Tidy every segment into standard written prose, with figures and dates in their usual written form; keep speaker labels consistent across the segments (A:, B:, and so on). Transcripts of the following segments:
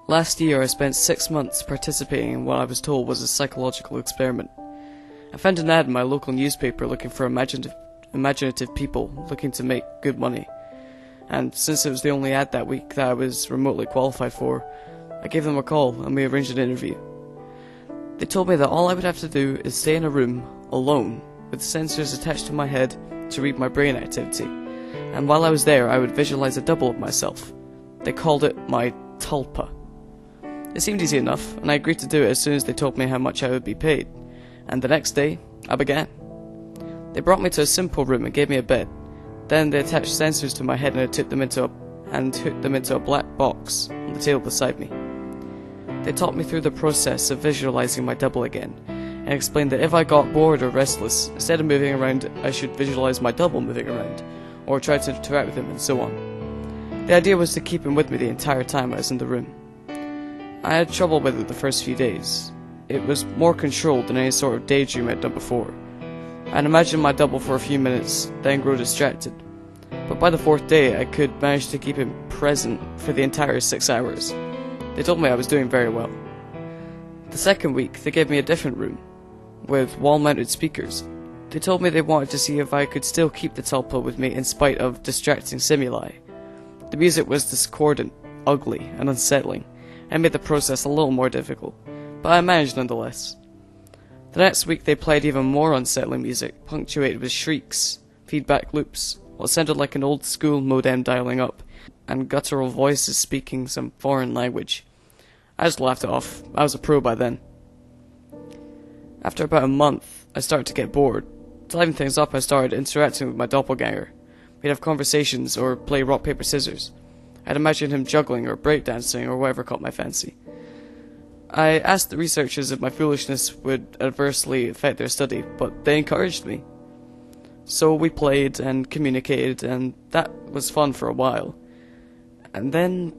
A: Last year I spent 6 months participating in what I was told was a psychological experiment. I found an ad in my local newspaper looking for imaginative people looking to make good money, and since it was the only ad that week that I was remotely qualified for, I gave them a call and we arranged an interview. They told me that all I would have to do is stay in a room, alone, with sensors attached to my head to read my brain activity, and while I was there I would visualize a double of myself. They called it my Tulpa. It seemed easy enough, and I agreed to do it as soon as they told me how much I would be paid, and the next day, I began. They brought me to a simple room and gave me a bed. Then they attached sensors to my head and hooked them into a black box on the table beside me. They taught me through the process of visualizing my double again, and explained that if I got bored or restless, instead of moving around, I should visualize my double moving around, or try to interact with him and so on. The idea was to keep him with me the entire time I was in the room. I had trouble with it the first few days. It was more controlled than any sort of daydream I'd done before. I'd imagine my double for a few minutes, then grow distracted. But by the 4th day, I could manage to keep him present for the entire 6 hours. They told me I was doing very well. The second week, they gave me a different room, with wall-mounted speakers. They told me they wanted to see if I could still keep the Tulpa with me in spite of distracting stimuli. The music was discordant, ugly, and unsettling, and made the process a little more difficult, but I managed nonetheless. The next week they played even more unsettling music, punctuated with shrieks, feedback loops, what sounded like an old school modem dialing up, and guttural voices speaking some foreign language. I just laughed it off. I was a pro by then. After about a month, I started to get bored. To liven things up, I started interacting with my doppelganger. We'd have conversations or play rock, paper, scissors. I'd imagine him juggling or breakdancing or whatever caught my fancy. I asked the researchers if my foolishness would adversely affect their study, but they encouraged me. So we played and communicated, and that was fun for a while. And then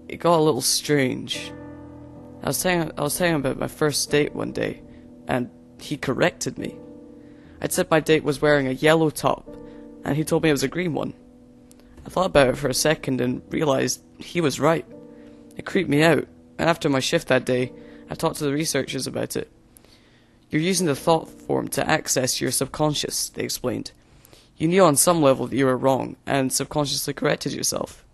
A: it got a little strange. I was telling him about my first date one day, and he corrected me. I'd said my date was wearing a yellow top, and he told me it was a green one. I thought about it for a second and realized he was right. It creeped me out, and after my shift that day, I talked to the researchers about it. You're using the thought form to access your subconscious, they explained. You knew on some level that you were wrong, and subconsciously corrected yourself.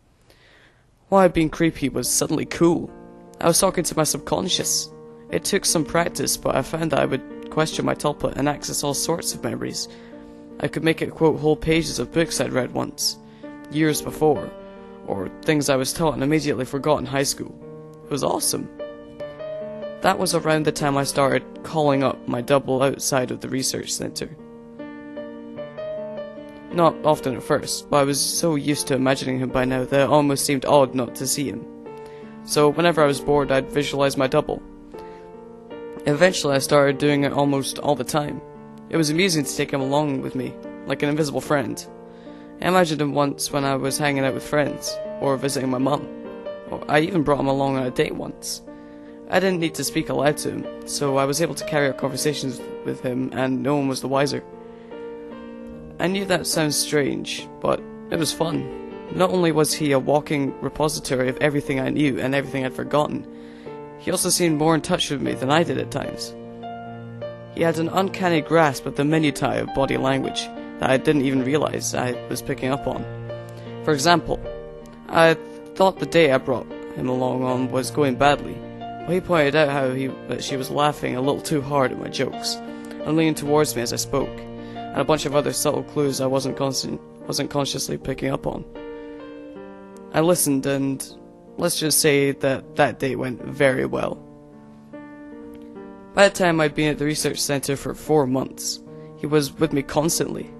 A: Why being creepy was suddenly cool. I was talking to my subconscious. It took some practice, but I found that I would question my Tulpa and access all sorts of memories. I could make it quote whole pages of books I'd read once, years before, or things I was taught and immediately forgot in high school. It was awesome. That was around the time I started calling up my double outside of the research center. Not often at first, but I was so used to imagining him by now that it almost seemed odd not to see him. So whenever I was bored, I'd visualize my double. Eventually I started doing it almost all the time. It was amusing to take him along with me, like an invisible friend. I imagined him once when I was hanging out with friends, or visiting my mum. I even brought him along on a date once. I didn't need to speak aloud to him, so I was able to carry out conversations with him, and no one was the wiser. I knew that sounds strange, but it was fun. Not only was he a walking repository of everything I knew and everything I'd forgotten, he also seemed more in touch with me than I did at times. He had an uncanny grasp of the minutiae of body language that I didn't even realize I was picking up on. For example, I thought the date I brought him along on was going badly, but he pointed out that she was laughing a little too hard at my jokes, and leaning towards me as I spoke, and a bunch of other subtle clues I wasn't consciously picking up on. I listened, and let's just say that date went very well. By the time I'd been at the research center for 4 months, he was with me constantly.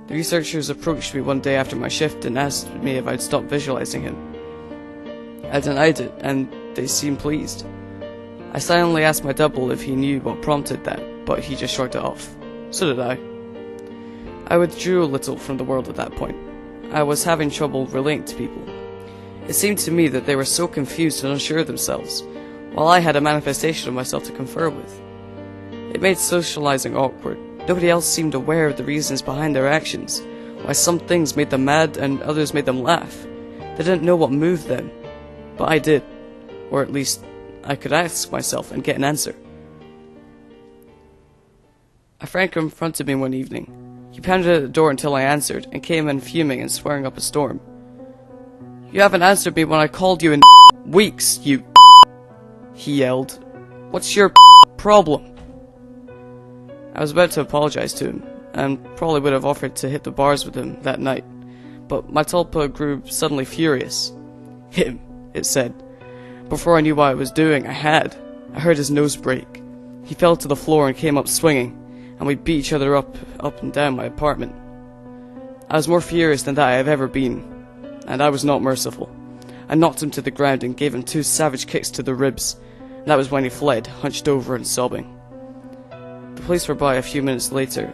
A: The researchers approached me one day after my shift and asked me if I'd stopped visualizing him. I denied it, and they seemed pleased. I silently asked my double if he knew what prompted that, but he just shrugged it off. So did I. I withdrew a little from the world at that point. I was having trouble relating to people. It seemed to me that they were so confused and unsure of themselves, while I had a manifestation of myself to confer with. It made socializing awkward. Nobody else seemed aware of the reasons behind their actions, why some things made them mad and others made them laugh. They didn't know what moved them, but I did. Or at least, I could ask myself and get an answer. A friend confronted me one evening. He pounded at the door until I answered, and came in fuming and swearing up a storm. "You haven't answered me when I called you in weeks, you," he yelled. "What's your problem?" I was about to apologize to him, and probably would have offered to hit the bars with him that night, but my Tulpa grew suddenly furious. "Him," it said. Before I knew what I was doing, I heard his nose break. He fell to the floor and came up swinging, and we beat each other up and down my apartment. I was more furious than that I have ever been, and I was not merciful. I knocked him to the ground and gave him 2 savage kicks to the ribs, and that was when he fled, hunched over and sobbing. The police were by a few minutes later,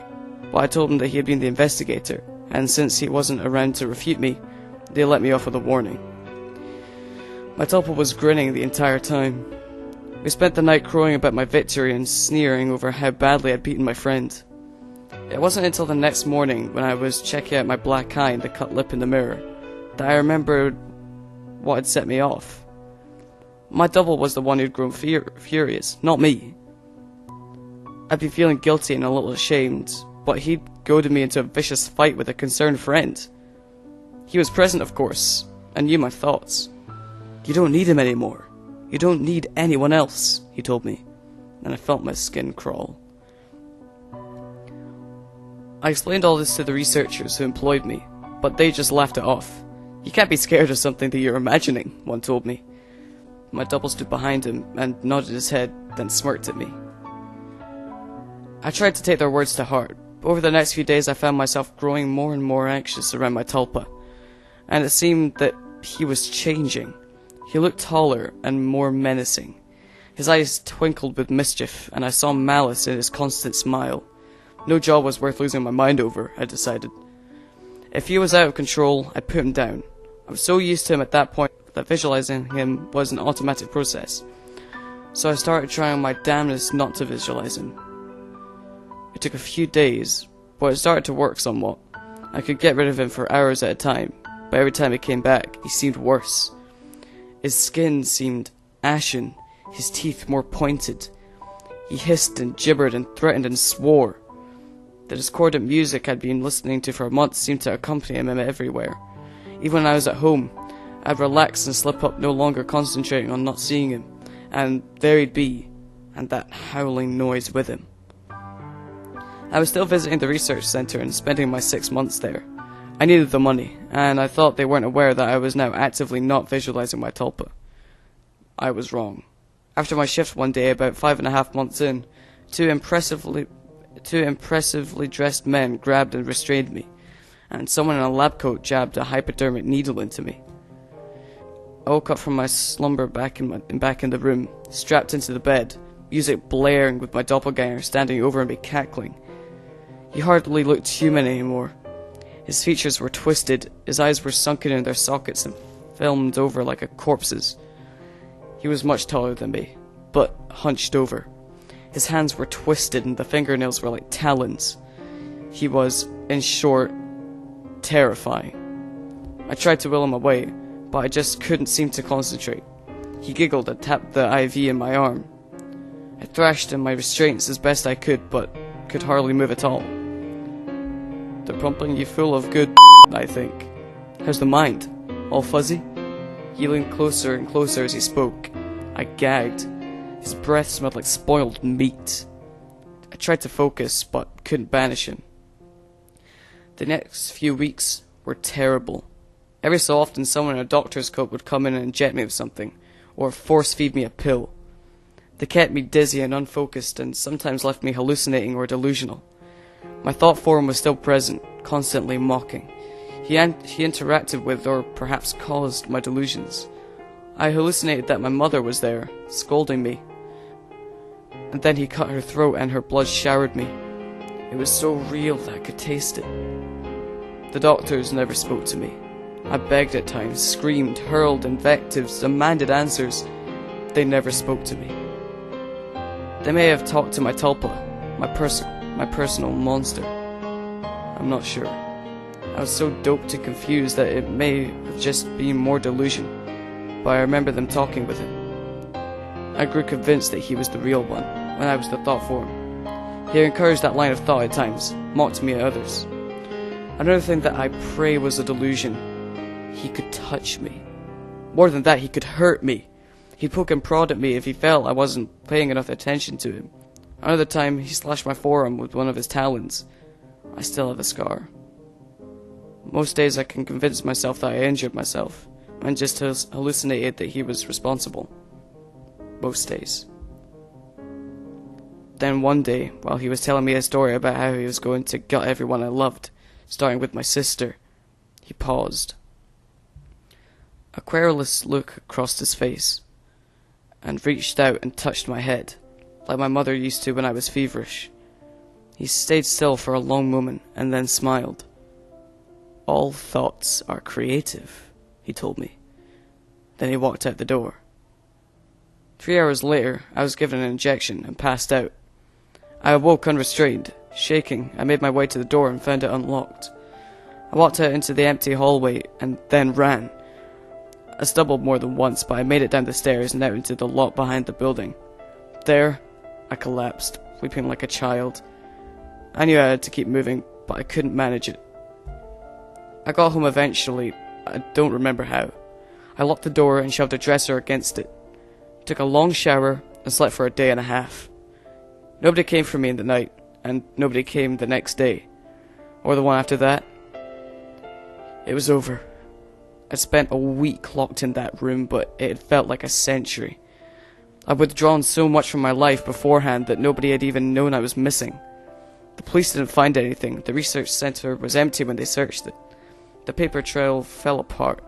A: but I told them that he had been the investigator, and since he wasn't around to refute me, they let me off with a warning. My Tulpa was grinning the entire time. We spent the night crowing about my victory and sneering over how badly I'd beaten my friend. It wasn't until the next morning, when I was checking out my black eye and the cut lip in the mirror, that I remembered what had set me off. My double was the one who'd grown furious, not me. I'd been feeling guilty and a little ashamed, but he'd goaded me into a vicious fight with a concerned friend. He was present, of course, and knew my thoughts. "You don't need him anymore. You don't need anyone else," he told me, and I felt my skin crawl. I explained all this to the researchers who employed me, but they just laughed it off. "You can't be scared of something that you're imagining," one told me. My double stood behind him and nodded his head, then smirked at me. I tried to take their words to heart, but over the next few days I found myself growing more and more anxious around my Tulpa, and it seemed that he was changing. He looked taller and more menacing. His eyes twinkled with mischief, and I saw malice in his constant smile. No job was worth losing my mind over, I decided. If he was out of control, I put him down. I was so used to him at that point that visualizing him was an automatic process. So I started trying my damnedest not to visualize him. It took a few days, but it started to work somewhat. I could get rid of him for hours at a time, but every time he came back, he seemed worse. His skin seemed ashen, his teeth more pointed. He hissed and gibbered and threatened and swore. The discordant music I'd been listening to for months seemed to accompany him everywhere. Even when I was at home, I'd relax and slip up, no longer concentrating on not seeing him, and there he'd be, and that howling noise with him. I was still visiting the research centre and spending my 6 months there. I needed the money, and I thought they weren't aware that I was now actively not visualizing my Tulpa. I was wrong. After my shift one day, about 5.5 months in, two impressively dressed men grabbed and restrained me, and someone in a lab coat jabbed a hypodermic needle into me. I woke up from my slumber back in the room, strapped into the bed, music blaring with my doppelganger standing over me cackling. He hardly looked human anymore. His features were twisted, his eyes were sunken in their sockets and filmed over like a corpse's. He was much taller than me, but hunched over. His hands were twisted and the fingernails were like talons. He was, in short, terrifying. I tried to will him away, but I just couldn't seem to concentrate. He giggled and tapped the IV in my arm. I thrashed in my restraints as best I could, but could hardly move at all. "They're pumping you full of good I think. How's the mind? All fuzzy?" He leaned closer and closer as he spoke. I gagged. His breath smelled like spoiled meat. I tried to focus, but couldn't banish him. The next few weeks were terrible. Every so often someone in a doctor's coat would come in and inject me with something, or force-feed me a pill. They kept me dizzy and unfocused, and sometimes left me hallucinating or delusional. My thought form was still present, constantly mocking. He interacted with, or perhaps caused, my delusions. I hallucinated that my mother was there, scolding me. And then he cut her throat and her blood showered me. It was so real that I could taste it. The doctors never spoke to me. I begged at times, screamed, hurled invectives, demanded answers. They never spoke to me. They may have talked to my Tulpa, my personal monster. I'm not sure. I was so doped and confused that it may have just been more delusion, but I remember them talking with him. I grew convinced that he was the real one, when I was the thought form. He encouraged that line of thought at times, mocked me at others. Another thing that I pray was a delusion. He could touch me. More than that, he could hurt me. He'd poke and prod at me if he felt I wasn't paying enough attention to him. Another time, he slashed my forearm with one of his talons. I still have a scar. Most days I can convince myself that I injured myself, and just hallucinated that he was responsible. Most days. Then one day, while he was telling me a story about how he was going to gut everyone I loved, starting with my sister, he paused. A querulous look crossed his face, and reached out and touched my head, like my mother used to when I was feverish. He stayed still for a long moment, and then smiled. "All thoughts are creative," he told me. Then he walked out the door. 3 hours later, I was given an injection and passed out. I awoke unrestrained. Shaking, I made my way to the door and found it unlocked. I walked out into the empty hallway and then ran. I stumbled more than once, but I made it down the stairs and out into the lot behind the building. There, I collapsed, weeping like a child. I knew I had to keep moving, but I couldn't manage it. I got home eventually. I don't remember how. I locked the door and shoved a dresser against it. Took a long shower and slept for a day and a half. Nobody came for me in the night, and nobody came the next day, or the one after that. It was over. I'd spent a week locked in that room, but it had felt like a century. I'd withdrawn so much from my life beforehand that nobody had even known I was missing. The police didn't find anything. The research center was empty when they searched it. The paper trail fell apart.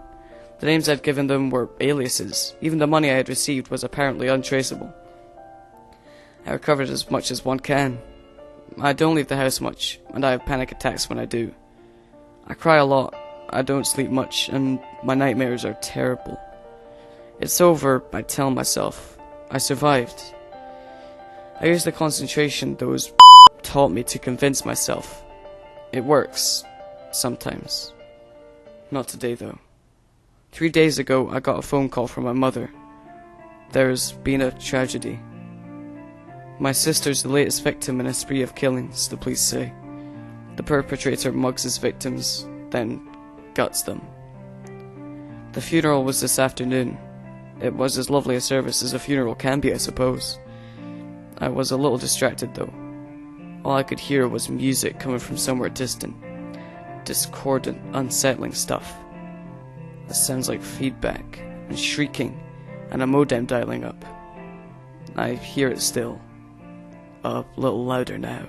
A: The names I'd given them were aliases. Even the money I had received was apparently untraceable. I recovered as much as one can. I don't leave the house much, and I have panic attacks when I do. I cry a lot, I don't sleep much, and my nightmares are terrible. It's over, I tell myself. I survived. I use the concentration those taught me to convince myself. It works. Sometimes. Not today, though. 3 days ago, I got a phone call from my mother. There's been a tragedy. My sister's the latest victim in a spree of killings, the police say. The perpetrator mugs his victims, then guts them. The funeral was this afternoon. It was as lovely a service as a funeral can be, I suppose. I was a little distracted, though. All I could hear was music coming from somewhere distant. Discordant, unsettling stuff. It sounds like feedback, and shrieking, and a modem dialing up. I hear it still. A little louder now.